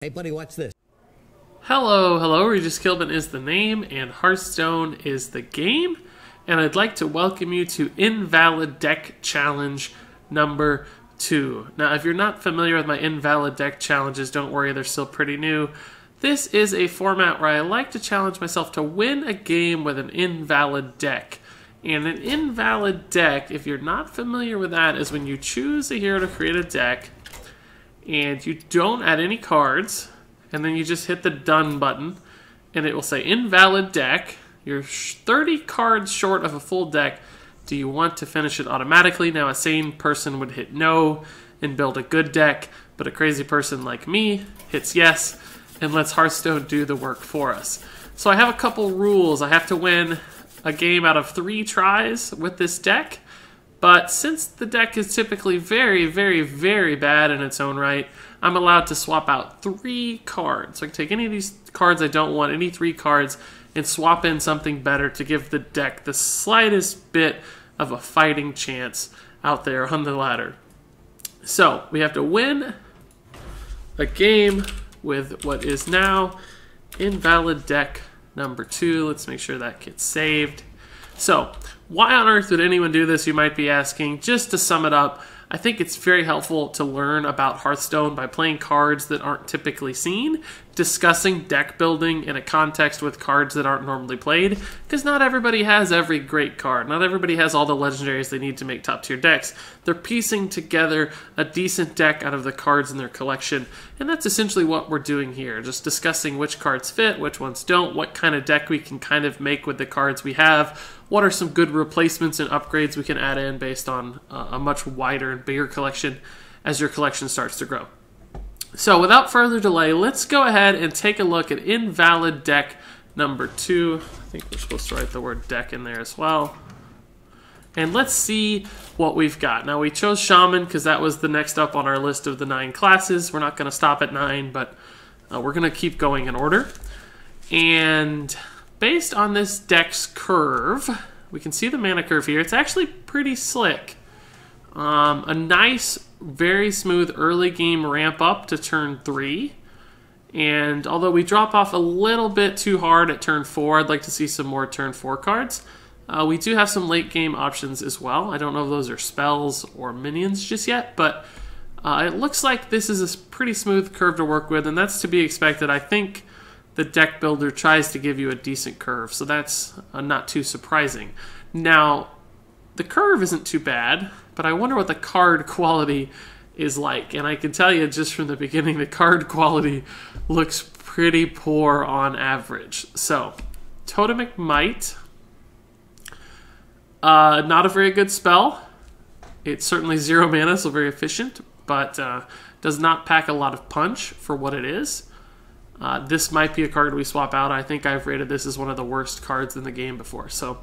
Hey buddy, watch this. Hello, Regis Kilbin is the name, and Hearthstone is the game, and I'd like to welcome you to Invalid Deck Challenge number 2. Now, if you're not familiar with my Invalid Deck Challenges, don't worry, they're still pretty new. This is a format where I like to challenge myself to win a game with an invalid deck. And an invalid deck, if you're not familiar with that, is when you choose a hero to create a deck, and you don't add any cards, and then you just hit the done button, and it will say invalid deck. You're 30 cards short of a full deck. Do you want to finish it automatically? Now, a sane person would hit no and build a good deck, but a crazy person like me hits yes and lets Hearthstone do the work for us. So I have a couple rules. I have to win a game out of 3 tries with this deck. But since the deck is typically very, very, very bad in its own right, I'm allowed to swap out 3 cards. So I can take any of these cards I don't want, any 3 cards, and swap in something better to give the deck the slightest bit of a fighting chance out there on the ladder. So we have to win a game with what is now invalid deck number 2. Let's make sure that gets saved. So, why on earth would anyone do this, you might be asking? Just to sum it up, I think it's very helpful to learn about Hearthstone by playing cards that aren't typically seen, discussing deck building in a context with cards that aren't normally played, because not everybody has every great card. Not everybody has all the legendaries they need to make top-tier decks. They're piecing together a decent deck out of the cards in their collection, and that's essentially what we're doing here, just discussing which cards fit, which ones don't, what kind of deck we can kind of make with the cards we have, what are some good replacements and upgrades we can add in based on a much wider and bigger collection as your collection starts to grow. So without further delay, let's go ahead and take a look at invalid deck number 2. I think we're supposed to write the word deck in there as well. And let's see what we've got. Now, we chose Shaman because that was the next up on our list of the 9 classes. We're not going to stop at 9, but we're going to keep going in order. And based on this deck's curve, we can see the mana curve here. It's actually pretty slick. A nice, very smooth early game ramp up to turn 3. And although we drop off a little bit too hard at turn 4, I'd like to see some more turn 4 cards. We do have some late game options as well. I don't know if those are spells or minions just yet, but it looks like this is a pretty smooth curve to work with, and that's to be expected. I think the deck builder tries to give you a decent curve, so that's not too surprising. Now, the curve isn't too bad, but I wonder what the card quality is like. And I can tell you just from the beginning, the card quality looks pretty poor on average. So, Totemic Might, not a very good spell. It's certainly 0 mana, so very efficient, but does not pack a lot of punch for what it is. This might be a card we swap out. I think I've rated this as one of the worst cards in the game before, so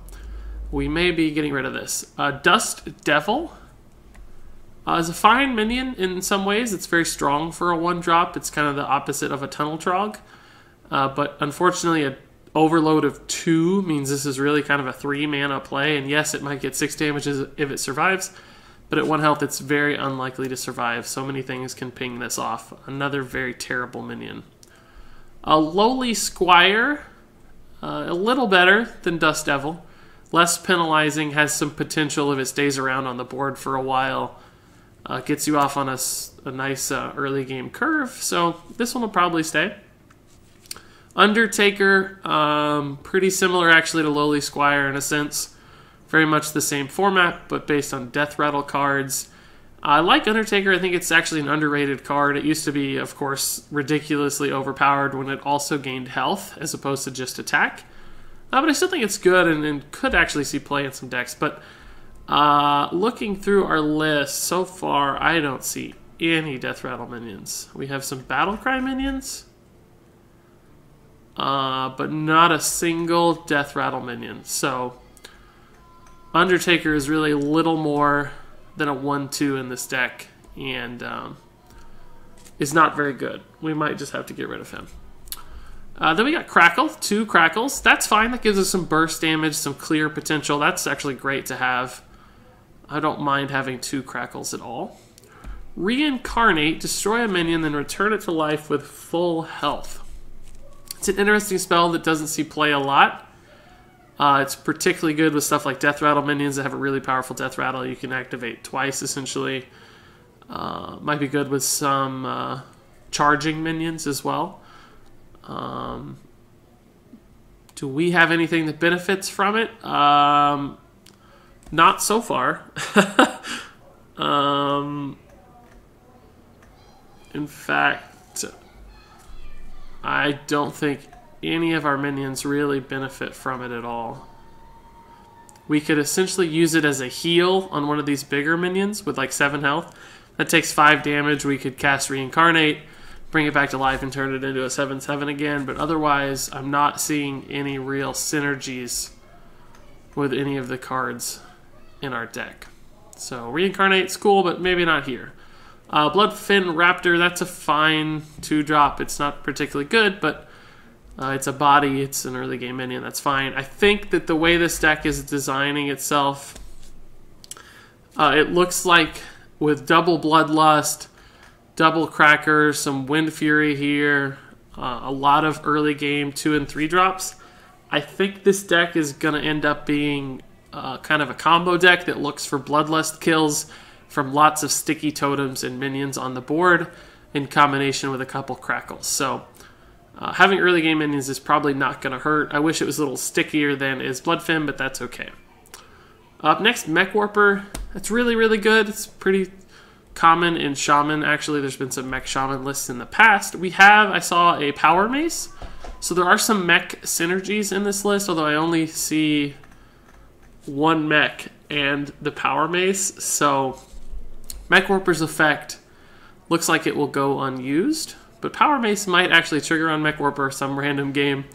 we may be getting rid of this. Dust Devil is a fine minion in some ways. It's very strong for a 1-drop. It's kind of the opposite of a Tunnel Trog, but unfortunately an overload of 2 means this is really kind of a 3 mana play, and yes, it might get 6 damage if it survives, but at 1 health it's very unlikely to survive. So many things can ping this off. Another very terrible minion. A Lowly Squire, a little better than Dust Devil. Less penalizing, has some potential if it stays around on the board for a while. Gets you off on a nice early game curve, so this one will probably stay. Undertaker, pretty similar actually to Lowly Squire in a sense. Very much the same format, but based on Death Rattle cards. I like Undertaker. I think it's actually an underrated card. It used to be, of course, ridiculously overpowered when it also gained health as opposed to just attack. But I still think it's good and could actually see play in some decks. But looking through our list so far, I don't see any Death Rattle minions. We have some Battlecry minions, but not a single Death Rattle minion. So Undertaker is really little more than a 1-2 in this deck, and is not very good. We might just have to get rid of him. Then we got Crackle, 2 Crackles. That's fine. That gives us some burst damage, some clear potential. That's actually great to have. I don't mind having 2 Crackles at all. Reincarnate, destroy a minion, then return it to life with full health. It's an interesting spell that doesn't see play a lot. It's particularly good with stuff like Death Rattle minions that have a really powerful Death Rattle. You can activate twice, essentially. Might be good with some charging minions as well. Do we have anything that benefits from it? Not so far. In fact, I don't think any of our minions really benefit from it at all. We could essentially use it as a heal on one of these bigger minions with like 7 health. That takes 5 damage. We could cast Reincarnate, bring it back to life, and turn it into a 7/7 again. But otherwise, I'm not seeing any real synergies with any of the cards in our deck. So Reincarnate's cool, but maybe not here. Bloodfin Raptor, that's a fine 2-drop. It's not particularly good, but it's a body. It's an early game minion. That's fine. I think that the way this deck is designing itself, it looks like with double Bloodlust, double Cracker, some Wind Fury here, a lot of early game 2 and 3 drops. I think this deck is going to end up being kind of a combo deck that looks for Bloodlust kills from lots of sticky totems and minions on the board in combination with a couple Crackles. So having early game minions is probably not going to hurt. I wish it was a little stickier than is Bloodfin, but that's okay. Up next, Mech Warper. That's really, really good. It's pretty common in Shaman. Actually, there's been some Mech Shaman lists in the past. I saw a Power Mace. So there are some mech synergies in this list, although I only see one mech and the Power Mace. So Mech Warper's effect looks like it will go unused, but Power Mace might actually trigger on Mech Warper some random game,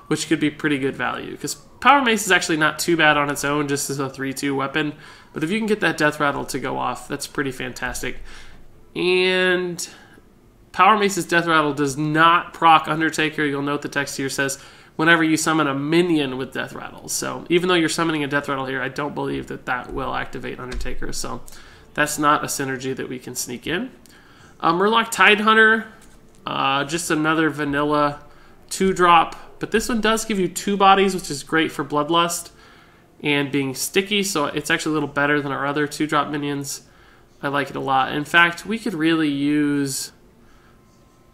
which could be pretty good value, because Power Mace is actually not too bad on its own, just as a 3/2 weapon, but if you can get that Death Rattle to go off, that's pretty fantastic. And Power Mace's Death Rattle does not proc Undertaker. You'll note the text here says, whenever you summon a minion with Death Rattle. So even though you're summoning a Death Rattle here, I don't believe that that will activate Undertaker, so that's not a synergy that we can sneak in. Murloc Tidehunter, just another vanilla 2-drop, but this one does give you 2 bodies, which is great for Bloodlust and being sticky, so it's actually a little better than our other 2-drop minions. I like it a lot. In fact, we could really use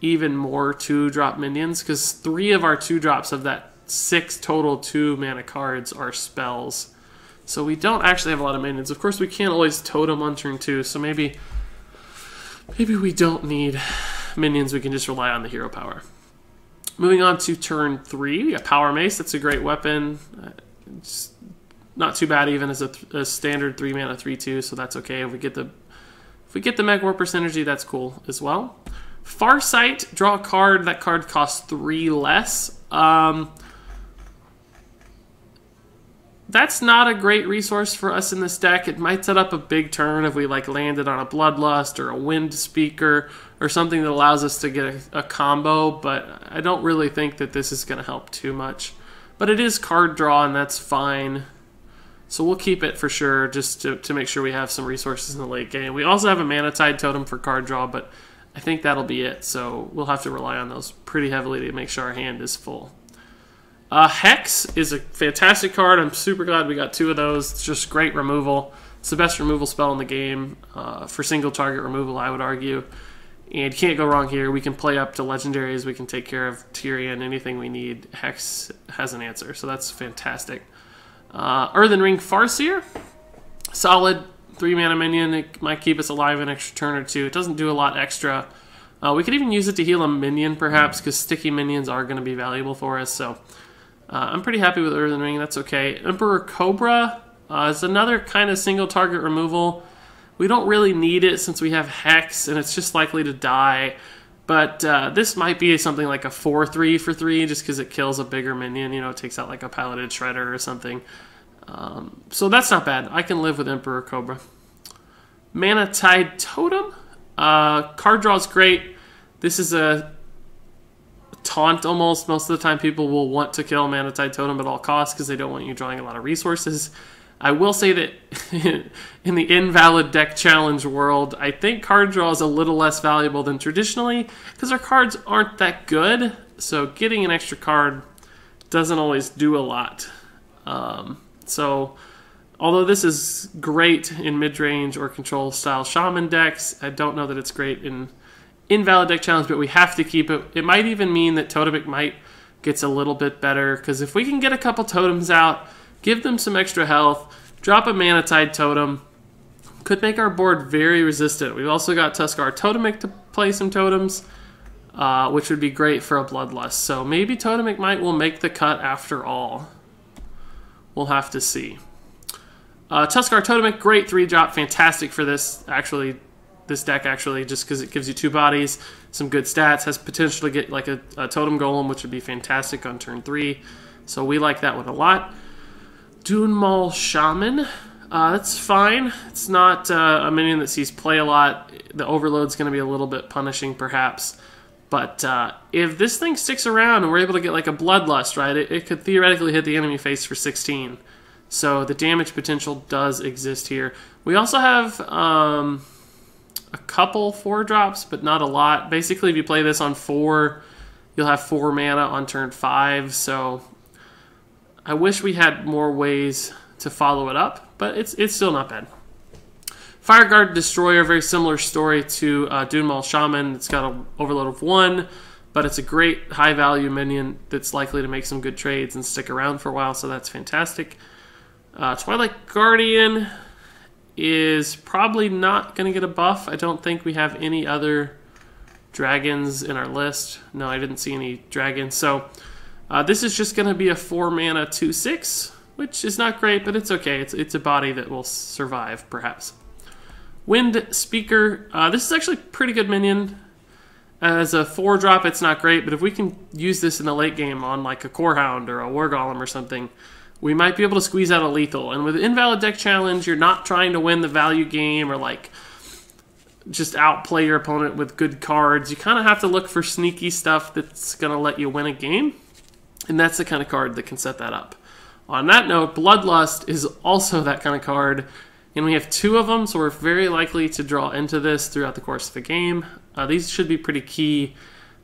even more 2-drop minions, because 3 of our 2-drops of that 6 total 2-mana cards are spells. So we don't actually have a lot of minions. Of course, we can't always totem on turn 2, so maybe we don't need minions. We can just rely on the hero power. Moving on to turn 3, we got Power Mace. That's a great weapon. It's not too bad even as a standard 3-mana 3/2, so that's okay. If we get the Mech Warper synergy, that's cool as well. Farsight, draw a card. That card costs 3 less. That's not a great resource for us in this deck. It might set up a big turn if we landed on a Bloodlust or a Wind Speaker or something that allows us to get a combo, but I don't really think that this is going to help too much. But it is card draw, and that's fine. So we'll keep it for sure, just to make sure we have some resources in the late game. We also have a Mana Tide totem for card draw, but I think that'll be it. So we'll have to rely on those pretty heavily to make sure our hand is full. Hex is a fantastic card. I'm super glad we got 2 of those. It's just great removal. It's the best removal spell in the game for single target removal, I would argue. And you can't go wrong here. We can play up to legendaries. We can take care of Tyrion. Anything we need, Hex has an answer. So that's fantastic. Earthen Ring Farseer. Solid 3-mana minion. It might keep us alive an extra turn or 2. It doesn't do a lot extra. We could even use it to heal a minion, perhaps, because sticky minions are going to be valuable for us. So I'm pretty happy with Earthen Ring. That's okay. Emperor Cobra is another kind of single target removal. We don't really need it since we have Hex, and it's just likely to die. But this might be something like a 4/3 for 3, just because it kills a bigger minion. You know, it takes out like a Piloted Shredder or something. So that's not bad. I can live with Emperor Cobra. Mana Tide Totem. Card draw is great. This is a taunt almost. Most of the time people will want to kill Mana Tide Totem at all costs because they don't want you drawing a lot of resources. I will say that in the Invalid deck challenge world, I think card draw is a little less valuable than traditionally because our cards aren't that good. So getting an extra card doesn't always do a lot. So although this is great in mid-range or control style Shaman decks, I don't know that it's great in Invalid deck challenge, but we have to keep it. It might even mean that Totemic Might gets a little bit better because if we can get a couple totems out, give them some extra health, drop a Mana Tide totem, could make our board very resistant. We've also got Tuskar Totemic to play some totems, which would be great for a Bloodlust. So maybe Totemic Might will make the cut after all. We'll have to see. Tuskar Totemic, great 3-drop, fantastic for this deck actually, just because it gives you 2 bodies, some good stats, has potential to get like a Totem Golem, which would be fantastic on turn 3. So we like that one a lot. Dunmal Shaman, that's fine. It's not a minion that sees play a lot. The overload's going to be a little bit punishing perhaps. But if this thing sticks around and we're able to get like a Bloodlust, right, it could theoretically hit the enemy face for 16. So the damage potential does exist here. We also have a couple 4-drops, but not a lot. Basically, if you play this on 4, you'll have 4 mana on turn 5. So I wish we had more ways to follow it up, but it's still not bad. Fireguard Destroyer, very similar story to Dunmal Shaman. It's got an overload of 1, but it's a great high-value minion that's likely to make some good trades and stick around for a while, so that's fantastic. Twilight Guardian is probably not going to get a buff. I don't think we have any other dragons in our list. No, I didn't see any dragons. So this is just going to be a 4-mana 2/6, which is not great, but it's okay. It's a body that will survive, perhaps. Wind Speaker. This is actually a pretty good minion. As a 4-drop, it's not great, but if we can use this in the late game on like a Core Hound or a War Golem or something, we might be able to squeeze out a lethal. And with Invalid Deck Challenge, you're not trying to win the value game or like just outplay your opponent with good cards. You kind of have to look for sneaky stuff that's going to let you win a game. And that's the kind of card that can set that up. On that note, Bloodlust is also that kind of card. And we have 2 of them, so we're very likely to draw into this throughout the course of the game. These should be pretty key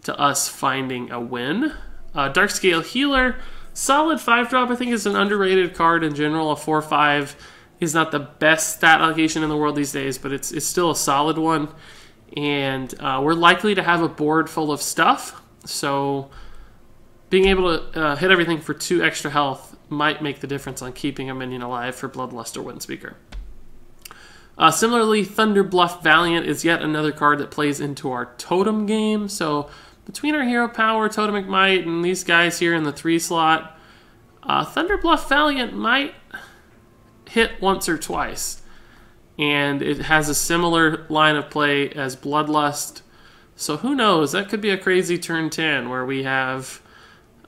to us finding a win. Darkscale Healer. Solid 5-drop, I think, is an underrated card in general. A 4/5 is not the best stat allocation in the world these days, but it's still a solid one. And we're likely to have a board full of stuff, so being able to hit everything for 2 extra health might make the difference on keeping a minion alive for Bloodlust or Windspeaker. Similarly, Thunderbluff Valiant is yet another card that plays into our totem game, so between our Hero Power, Totemic Might, and these guys here in the 3 slot, Thunderbluff Valiant might hit once or twice. And it has a similar line of play as Bloodlust. So who knows? That could be a crazy turn 10 where we have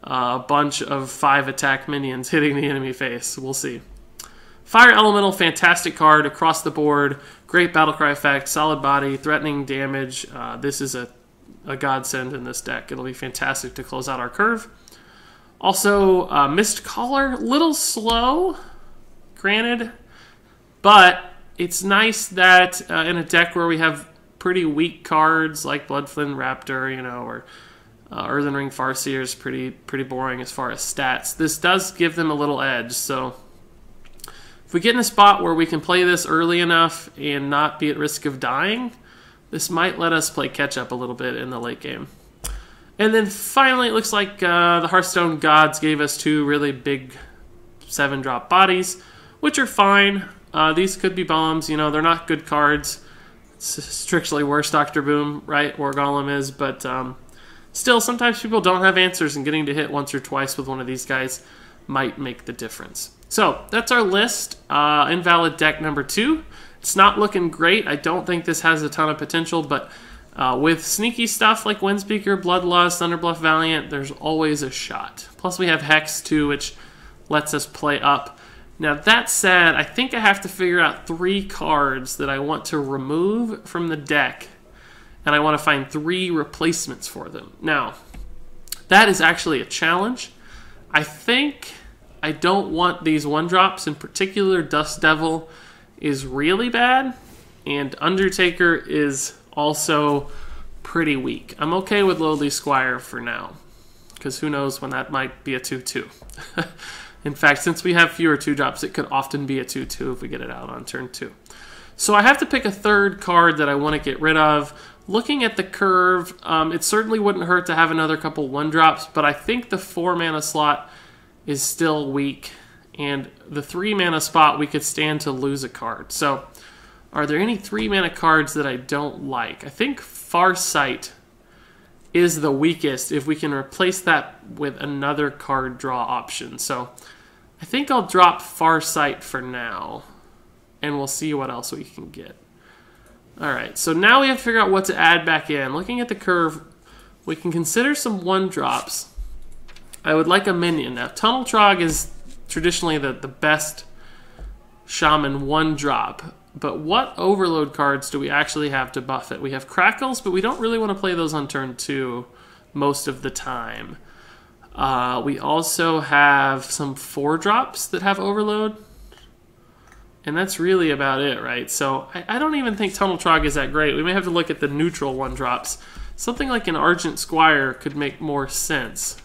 a bunch of 5-attack minions hitting the enemy face. We'll see. Fire Elemental, fantastic card across the board. Great Battlecry effect, solid body, threatening damage. This is a godsend in this deck. It'll be fantastic to close out our curve. Also, Mist Caller, little slow, granted, but it's nice that in a deck where we have pretty weak cards like Bloodflin Raptor, you know, or Earthen Ring Farseer is pretty boring as far as stats. This does give them a little edge, so if we get in a spot where we can play this early enough and not be at risk of dying, this might let us play catch-up a little bit in the late game. And then finally, it looks like the Hearthstone gods gave us 2 really big 7-drop bodies, which are fine. These could be bombs. You know, they're not good cards. It's strictly worse Dr. Boom, right? War Golem is, but still, sometimes people don't have answers, and getting to hit once or twice with one of these guys might make the difference. So, that's our list. Invalid deck number 2. It's not looking great. I don't think this has a ton of potential, but with sneaky stuff like Windspeaker, Bloodlust, Thunderbluff Valiant, there's always a shot. Plus we have Hex too, which lets us play up. Now that said, I think I have to figure out 3 cards that I want to remove from the deck, and I want to find 3 replacements for them. Now, that is actually a challenge. I think I don't want these 1-drops. In particular, Dust Devil is really bad, and Undertaker is also pretty weak. I'm okay with Lowly Squire for now, because who knows when that might be a 2-2. In fact, since we have fewer 2-drops, it could often be a 2-2 if we get it out on turn 2. So I have to pick a third card that I want to get rid of. Looking at the curve, it certainly wouldn't hurt to have another couple 1-drops, but I think the 4-mana slot is still weak, and the 3-mana spot we could stand to lose a card. So are there any 3-mana cards that I don't like? I think Farsight is the weakest if we can replace that with another card draw option. So I think I'll drop Farsight for now, and we'll see what else we can get. Alright, so now we have to figure out what to add back in. Looking at the curve, we can consider some 1-drops. I would like a minion. Now, Tunnel Trog is traditionally the best Shaman 1-drop, but what overload cards do we actually have to buff it? We have Crackles, but we don't really want to play those on turn 2 most of the time. We also have some 4-drops that have overload, and that's really about it, right? So I don't even think Tunnel Trog is that great. We may have to look at the neutral 1-drops. Something like an Argent Squire could make more sense.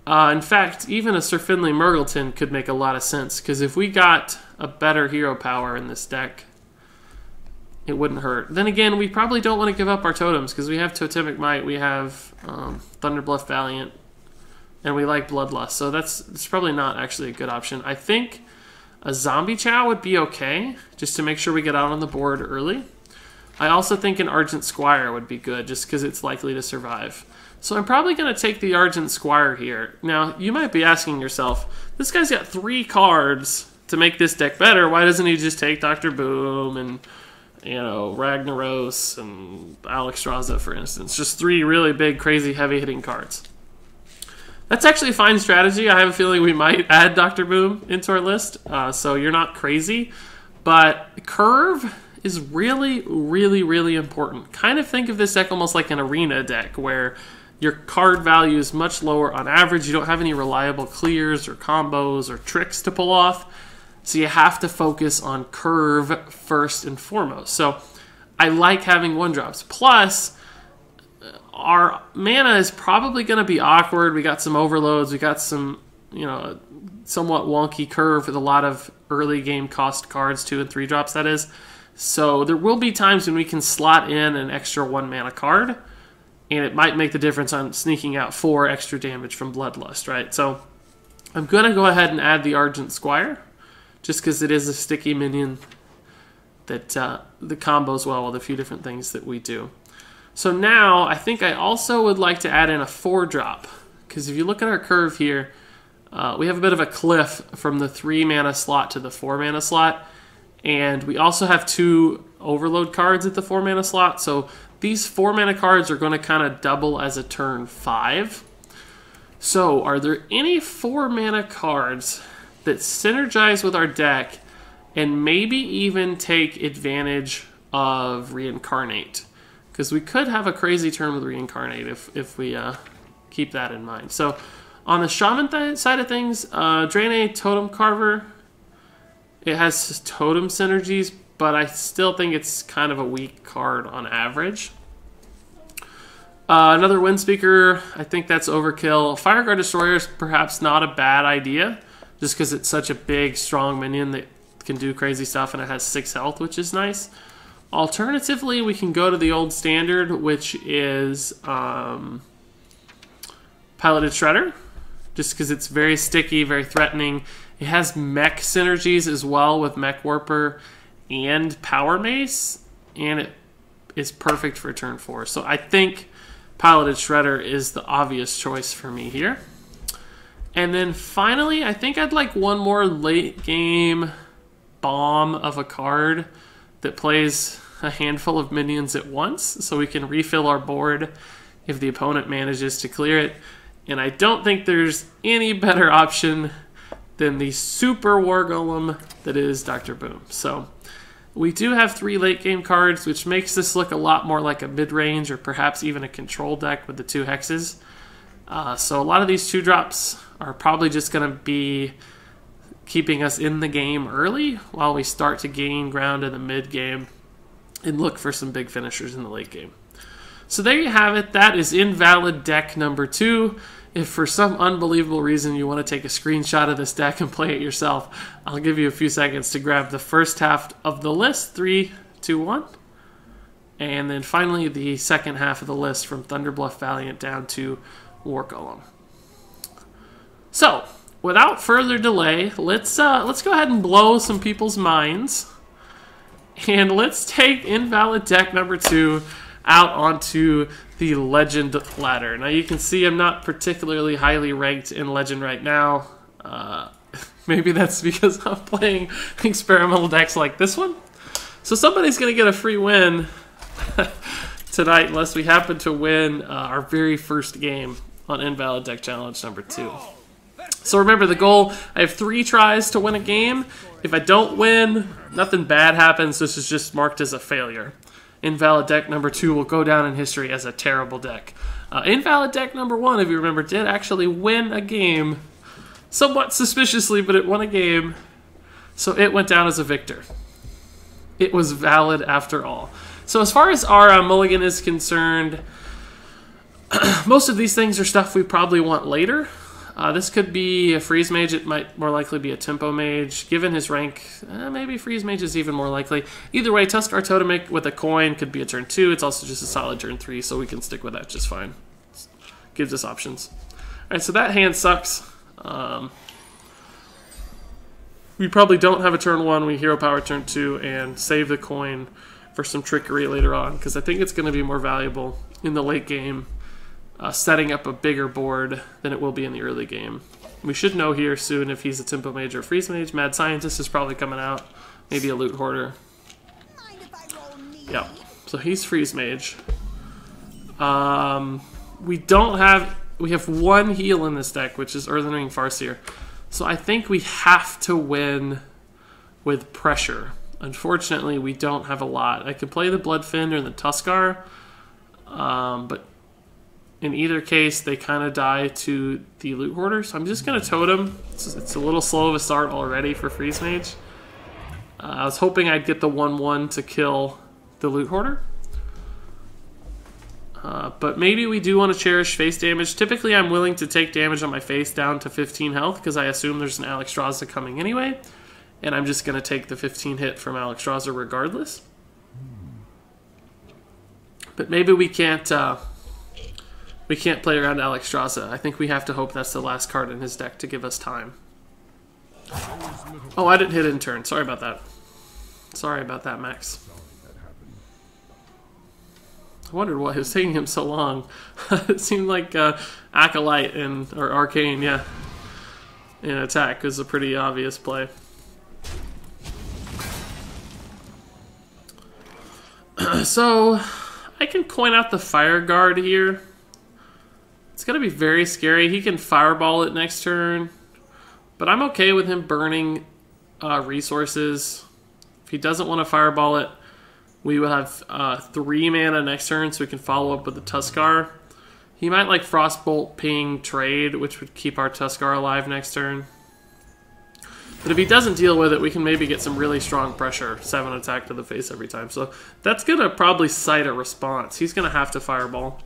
In fact, even a Sir Finley Murgleton could make a lot of sense, because if we got a better hero power in this deck, it wouldn't hurt. Then again, we probably don't want to give up our totems, because we have Totemic Might, we have Thunderbluff Valiant, and we like Bloodlust, so it's probably not actually a good option. I think a Zombie Chow would be okay, just to make sure we get out on the board early. I also think an Argent Squire would be good, just because it's likely to survive. So I'm probably going to take the Argent Squire here. Now, you might be asking yourself, this guy's got 3 cards to make this deck better. Why doesn't he just take Dr. Boom and, you know, Ragnaros and Alexstrasza, for instance? Just 3 really big, crazy, heavy-hitting cards. That's actually a fine strategy. I have a feeling we might add Dr. Boom into our list, so you're not crazy. But curve is really, really, really important. Kind of think of this deck almost like an arena deck, where your card value is much lower on average. You don't have any reliable clears or combos or tricks to pull off. So you have to focus on curve first and foremost. So I like having 1-drops. Plus, our mana is probably going to be awkward. We got some overloads. We got some, you know, somewhat wonky curve with a lot of early game cost cards, 2 and 3-drops, that is. So there will be times when we can slot in an extra 1-mana card, and it might make the difference on sneaking out 4 extra damage from Bloodlust, right? So I'm going to go ahead and add the Argent Squire, just because it is a sticky minion that the combos well with a few different things that we do. So now I think I also would like to add in a 4-drop, because if you look at our curve here, we have a bit of a cliff from the 3-mana slot to the 4-mana slot, and we also have 2 overload cards at the 4-mana slot, so these 4-mana cards are going to kind of double as a turn 5. So are there any 4-mana cards that synergize with our deck and maybe even take advantage of Reincarnate? Because we could have a crazy turn with Reincarnate if we keep that in mind. So on the Shaman side of things, Draenei Totem Carver, it has totem synergies, but I still think it's kind of a weak card on average. Another Windspeaker, I think that's overkill. Fireguard Destroyer is perhaps not a bad idea, just because it's such a big, strong minion that can do crazy stuff, and it has 6 health, which is nice. Alternatively, we can go to the old standard, which is Piloted Shredder, just because it's very sticky, very threatening. It has mech synergies as well with Mech Warper and Power Mace, and it is perfect for turn 4. So I think Piloted Shredder is the obvious choice for me here. And then finally, I think I'd like one more late game bomb of a card that plays a handful of minions at once, so we can refill our board if the opponent manages to clear it. And I don't think there's any better option than the super war golem that is Dr. Boom. So we do have 3 late game cards, which makes this look a lot more like a mid-range or perhaps even a control deck with the 2 hexes. So a lot of these 2-drops are probably just going to be keeping us in the game early while we start to gain ground in the mid game and look for some big finishers in the late game. So there you have it. That is Invalid deck number 2. If for some unbelievable reason you want to take a screenshot of this deck and play it yourself, I'll give you a few seconds to grab the first half of the list, 3, 2, 1. And then finally the second half of the list from Thunderbluff Valiant down to War Golem. So, without further delay, let's go ahead and blow some people's minds. And let's take Invalid deck number 2 out onto the Legend ladder. Now you can see I'm not particularly highly ranked in Legend right now. Maybe that's because I'm playing experimental decks like this one. So somebody's going to get a free win tonight unless we happen to win our very first game on Invalid Deck Challenge number 2. So remember the goal, I have 3 tries to win a game. If I don't win, nothing bad happens. This is just marked as a failure. Invalid deck number 2 will go down in history as a terrible deck. Invalid deck number 1, if you remember, did actually win a game. Somewhat suspiciously, but it won a game. So it went down as a victor. It was valid after all. So as far as our mulligan is concerned, most of these things are stuff we probably want later. This could be a Freeze Mage. It might more likely be a Tempo Mage. Given his rank, maybe Freeze Mage is even more likely. Either way, Tuskar Totemic with a coin could be a turn 2. It's also just a solid turn 3, so we can stick with that just fine. Gives us options. Alright, so that hand sucks. We probably don't have a turn 1. We hero power turn 2 and save the coin for some trickery later on, because I think it's going to be more valuable in the late game. Setting up a bigger board than it will be in the early game. We should know here soon if he's a Tempo Mage or a Freeze Mage. Mad Scientist is probably coming out. Maybe a Loot Hoarder. Yeah, so he's Freeze Mage. We have 1 heal in this deck, which is Earthen Ring Farseer. So I think we have to win with pressure. Unfortunately, we don't have a lot. I could play the Bloodfin or the Tuskar, but in either case, they kind of die to the Loot Hoarder, so I'm just going to Totem. It's a little slow of a start already for Freeze Mage. I was hoping I'd get the 1/1 to kill the Loot Hoarder. But maybe we do want to cherish face damage. Typically, I'm willing to take damage on my face down to 15 health, because I assume there's an Alexstrasza coming anyway. And I'm just going to take the 15 hit from Alexstrasza regardless. But maybe we can't play around Alexstrasza. I think we have to hope that's the last card in his deck to give us time. Oh, I didn't hit in turn. Sorry about that. Sorry about that, Max. I wondered why it was taking him so long. It seemed like Acolyte or Arcane, yeah, in attack is a pretty obvious play. So I can coin out the Fire Guard here. It's going to be very scary. He can Fireball it next turn, but I'm okay with him burning resources. If he doesn't want to Fireball it, we will have 3 mana next turn, so we can follow up with the Tuskar. He might like Frostbolt, Ping, Trade, which would keep our Tuskar alive next turn. But if he doesn't deal with it, we can maybe get some really strong pressure. 7 attack to the face every time. So that's going to probably cite a response. He's going to have to Fireball.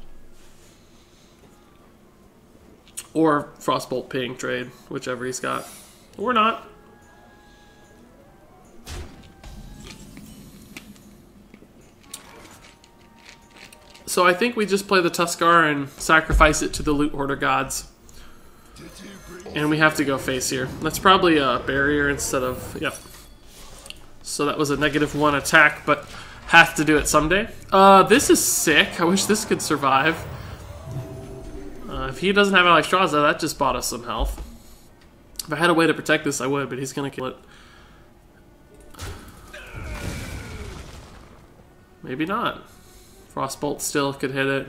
Or Frostbolt, Ping, Trade, whichever he's got. Or not. So I think we just play the Tuskar and sacrifice it to the Loot Hoarder gods. And we have to go face here. That's probably a barrier instead of... Yep. So that was a -1 attack, but have to do it someday. This is sick. I wish this could survive. If he doesn't have Alexstrasza, that just bought us some health. If I had a way to protect this, I would, but he's going to kill it. Maybe not. Frostbolt still could hit it.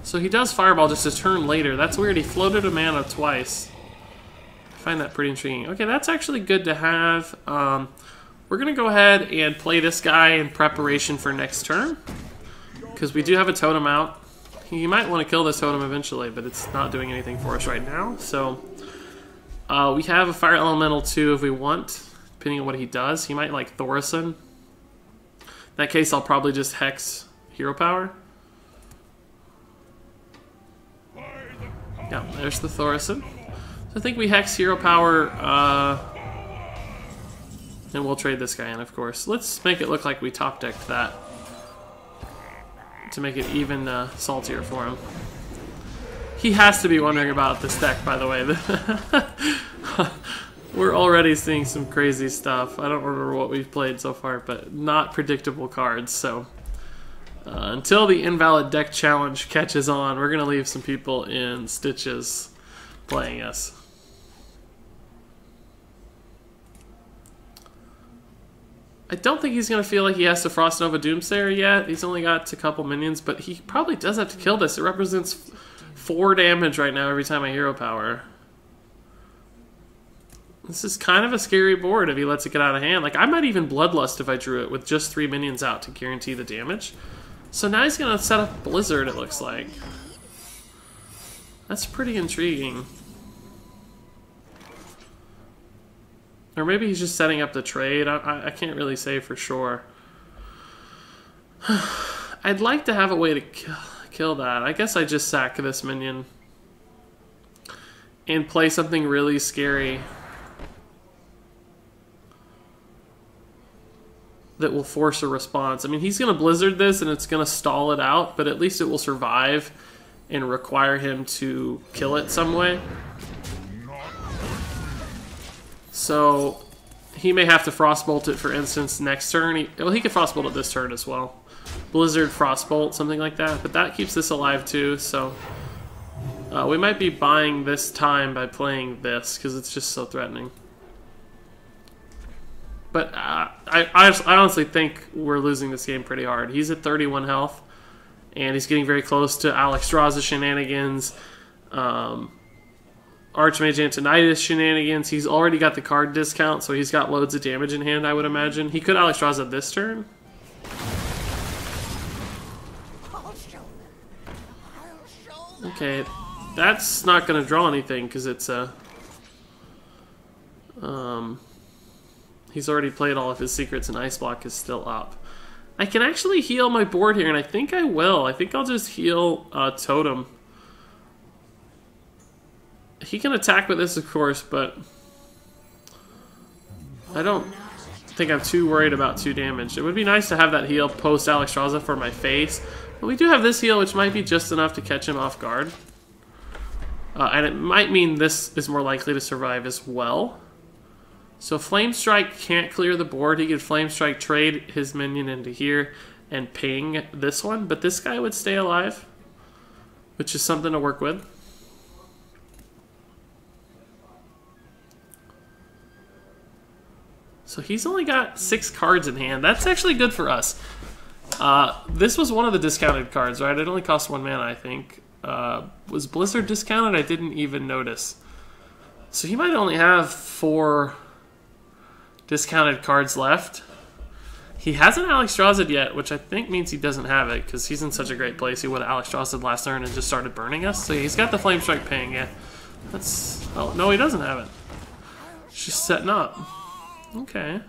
So he does Fireball just a turn later. That's weird. He floated a mana twice. I find that pretty intriguing. Okay, that's actually good to have. We're going to go ahead and play this guy in preparation for next turn, because we do have a totem out. He might want to kill this totem eventually, but it's not doing anything for us right now. So we have a fire elemental too if we want, depending on what he does. He might like Thorison. In that case, I'll probably just hex hero power. Yeah, there's the Thorison. So I think we hex hero power, and we'll trade this guy in, of course. Let's make it look like we top decked that to make it even saltier for him. He has to be wondering about this deck, by the way. We're already seeing some crazy stuff. I don't remember what we've played so far, but not predictable cards. So until the Invalid Deck Challenge catches on, we're going to leave some people in stitches playing us. I don't think he's going to feel like he has to Frost Nova Doomsayer yet. He's only got a couple minions, but he probably does have to kill this. It represents 4 damage right now every time I hero power. This is kind of a scary board if he lets it get out of hand. Like, I might even Bloodlust if I drew it with just 3 minions out to guarantee the damage. So now he's going to set up Blizzard, it looks like. That's pretty intriguing. Or maybe he's just setting up the trade. I can't really say for sure. I'd like to have a way to kill that. I guess I just sack this minion and play something really scary that will force a response. I mean, he's going to Blizzard this and it's going to stall it out, but at least it will survive and require him to kill it some way. So he may have to Frostbolt it, for instance, next turn. He could Frostbolt it this turn as well. Blizzard, Frostbolt, something like that. But that keeps this alive too, so we might be buying this time by playing this, because it's just so threatening. But I honestly think we're losing this game pretty hard. He's at 31 health, and he's getting very close to Alexstrasza shenanigans. Archmage Antonidas shenanigans. He's already got the card discount, so he's got loads of damage in hand, I would imagine. He could Alexstrasza this turn. Okay, that's not going to draw anything because it's a... he's already played all of his secrets and Ice Block is still up. I can actually heal my board here, and I think I will. I think I'll just heal Totem. He can attack with this, of course, but I don't think I'm too worried about 2 damage. It would be nice to have that heal post Alexstrasza for my face. But we do have this heal, which might be just enough to catch him off guard. And it might mean this is more likely to survive as well. So Flame Strike can't clear the board. He could Flame Strike, trade his minion into here, and ping this one. But this guy would stay alive, which is something to work with. So he's only got 6 cards in hand. That's actually good for us. This was one of the discounted cards, right? It only cost 1 mana, I think. Was Blizzard discounted? I didn't even notice. So he might only have 4 discounted cards left. He hasn't Alexstrasa'd yet, which I think means he doesn't have it, because he's in such a great place. He would have Alexstrasa'd last turn and just started burning us. So he's got the Flame Strike ping, yeah. That's... Oh, no, he doesn't have it. It's just setting up. Okay.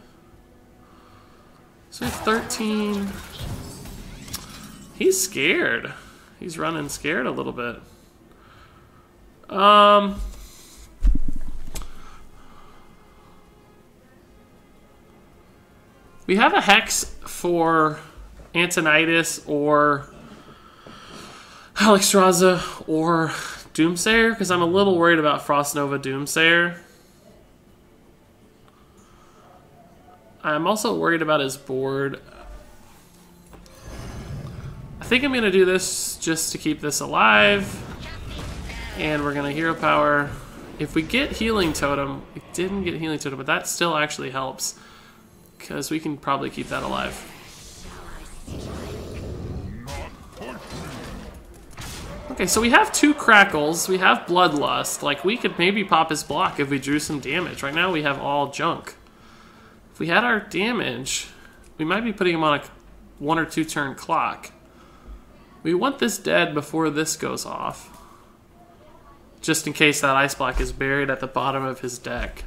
So 13. He's scared. He's running scared a little bit. We have a Hex for Antonidas or Alexstrasza or Doomsayer, because I'm a little worried about Frost Nova Doomsayer. I'm also worried about his board. I think I'm going to do this just to keep this alive. And we're going to Hero Power. If we get Healing Totem, we didn't get Healing Totem, but that still actually helps, because we can probably keep that alive. Okay, so we have 2 Crackles. We have Bloodlust. Like, we could maybe pop his block if we drew some damage. Right now we have all junk. If we had our damage, we might be putting him on a 1 or 2 turn clock. We want this dead before this goes off. Just in case that ice block is buried at the bottom of his deck.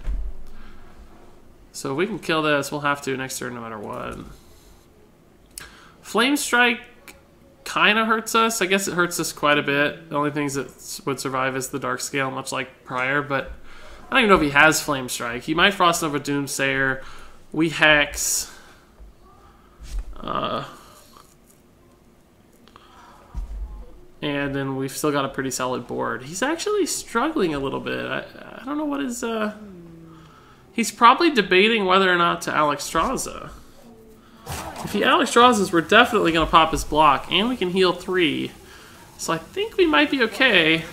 So if we can kill this, we'll have to next turn no matter what. Flame Strike kind of hurts us. I guess it hurts us quite a bit. The only things that would survive is the Dark Scale, much like prior, but I don't even know if he has Flame Strike. He might Frost Nova Doomsayer. We Hex. And then we've still got a pretty solid board. He's actually struggling a little bit. I don't know what his... He's probably debating whether or not to Alexstrasza. If he Alexstrasza's, we're definitely going to pop his block, and we can heal 3. So I think we might be okay.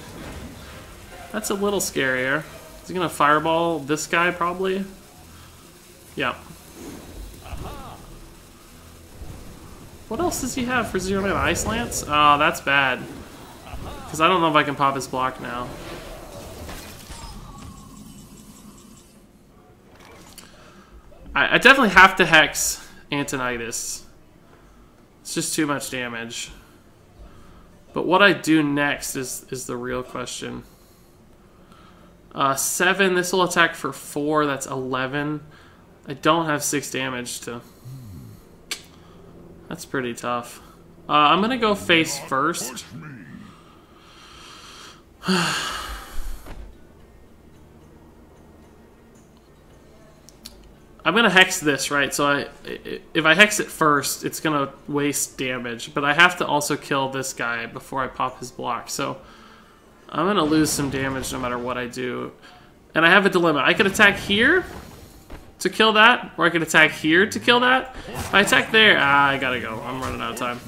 That's a little scarier. Is he going to Fireball this guy, probably? Yeah. What else does he have for 0-mana? Ice Lance? Oh, that's bad. Because I don't know if I can pop his block now. I definitely have to Hex Antonidas. It's just too much damage. But what I do next is the real question. 7, this will attack for 4, that's 11. I don't have 6 damage to... That's pretty tough. I'm going to go face first. I'm going to Hex this, right? So if I Hex it first, it's going to waste damage. But I have to also kill this guy before I pop his block. So I'm going to lose some damage no matter what I do. And I have a dilemma. I could attack here to kill that, or I could attack here to kill that. If I attack there, I gotta go. I'm running out of time.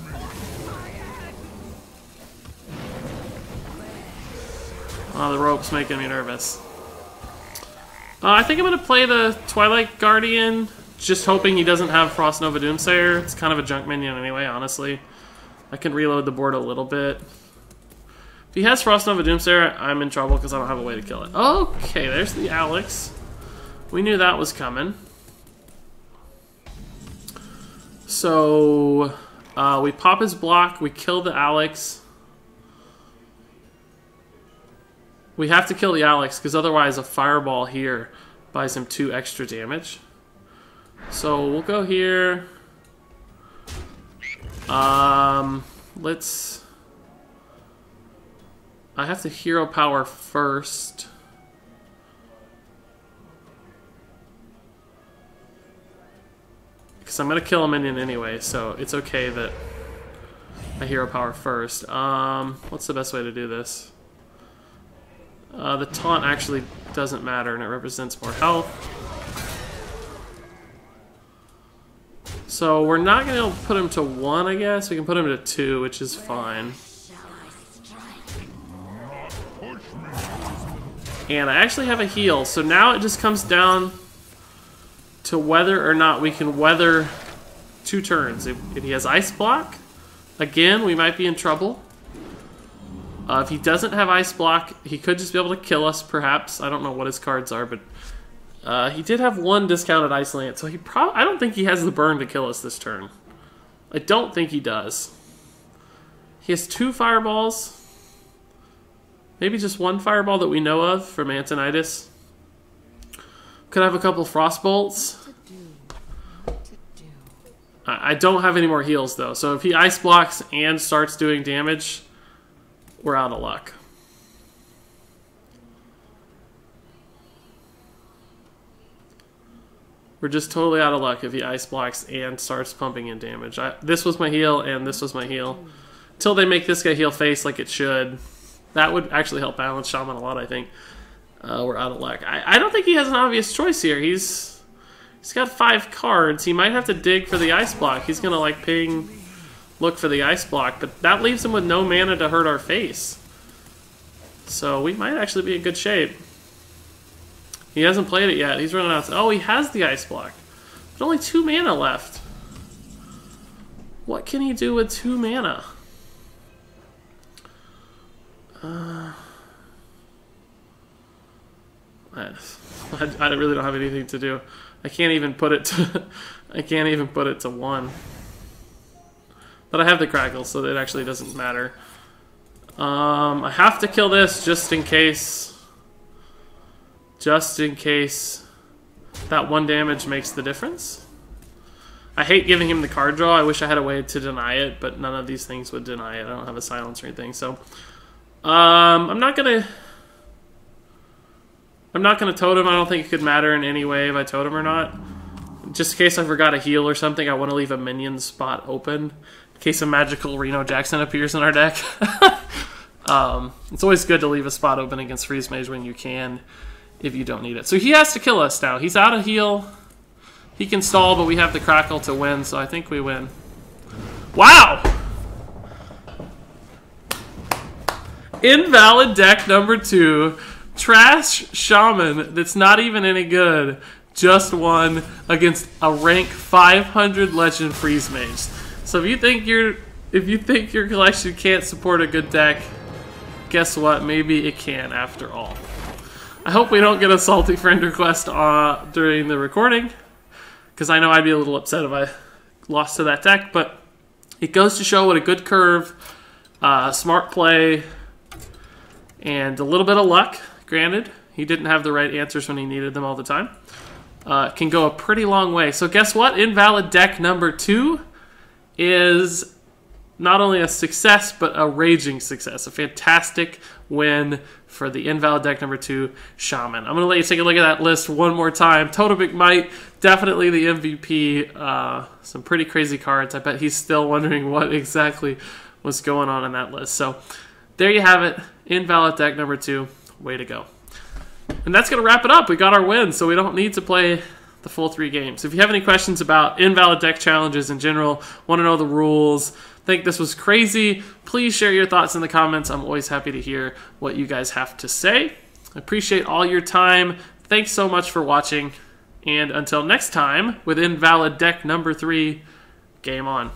Oh, the rope's making me nervous. I think I'm going to play the Twilight Guardian, just hoping he doesn't have Frost Nova Doomsayer. It's kind of a junk minion anyway, honestly. I can reload the board a little bit. If he has Frost Nova Doomsayer, I'm in trouble because I don't have a way to kill it. Okay, there's the Alex. We knew that was coming. So, we pop his block, we kill the Alex. We have to kill the Alex, because otherwise a Fireball here buys him 2 extra damage. So we'll go here. Let's... I have to Hero Power first. Because I'm going to kill a minion anyway, so it's okay that I Hero Power first. What's the best way to do this? The taunt actually doesn't matter, and it represents more health. So we're not going to be able to put him to 1, I guess. We can put him to 2, which is fine. And I actually have a heal, so now it just comes down to whether or not we can weather 2 turns. If he has Ice Block, again, we might be in trouble. If he doesn't have Ice Block, he could just be able to kill us, perhaps. I don't know what his cards are, but he did have 1 discounted Ice Lance, so I don't think he has the burn to kill us this turn. I don't think he does. He has 2 Fireballs. Maybe just 1 Fireball that we know of from Antonidas. Could have a couple Frostbolts. I don't have any more heals, though, so if he Ice Blocks and starts doing damage, we're out of luck. We're just totally out of luck if he Ice Blocks and starts pumping in damage. This was my heal, and this was my heal. Until they make this guy heal face like it should. That would actually help balance Shaman a lot, I think. We're out of luck. I don't think he has an obvious choice here. He's got 5 cards. He might have to dig for the Ice Block. He's going to, like, ping... look for the Ice Block, but that leaves him with no mana to hurt our face. So we might actually be in good shape. He hasn't played it yet. He's running out. Oh, he has the Ice Block. But only 2 mana left. What can he do with 2 mana? I really don't have anything to do. I can't even put it to... I can't even put it to 1. But I have the Crackle, so it actually doesn't matter. I have to kill this just in case. Just in case that 1 damage makes the difference. I hate giving him the card draw. I wish I had a way to deny it, but none of these things would deny it. I don't have a silence or anything, so I'm not gonna totem. I don't think it could matter in any way if I totem or not. Just in case I forgot a heal or something, I want to leave a minion spot open in case a magical Reno Jackson appears in our deck. It's always good to leave a spot open against Freeze Mage when you can, if you don't need it. So he has to kill us now. He's out of heal. He can stall, but we have the Crackle to win, so I think we win. Wow! Invalid deck number 2. Trash Shaman that's not even any good. Just won against a rank 500 Legend Freeze Mage. So if you think your collection can't support a good deck, guess what? Maybe it can after all. I hope we don't get a salty friend request during the recording, because I know I'd be a little upset if I lost to that deck, but it goes to show what a good curve, smart play, and a little bit of luck, granted. He didn't have the right answers when he needed them all the time. Can go a pretty long way. So guess what? Invalid deck number 2 is not only a success, but a raging success. A fantastic win for the Invalid deck number 2, Shaman. I'm going to let you take a look at that list one more time. Totemic Might, definitely the MVP. Some pretty crazy cards. I bet he's still wondering what exactly was going on in that list. So there you have it. Invalid deck number 2. Way to go. And that's going to wrap it up. We got our win, so we don't need to play the full 3 games. If you have any questions about invalid deck challenges in general, want to know the rules, think this was crazy, please share your thoughts in the comments. I'm always happy to hear what you guys have to say. I appreciate all your time. Thanks so much for watching. And until next time, with Invalid deck number 3, game on.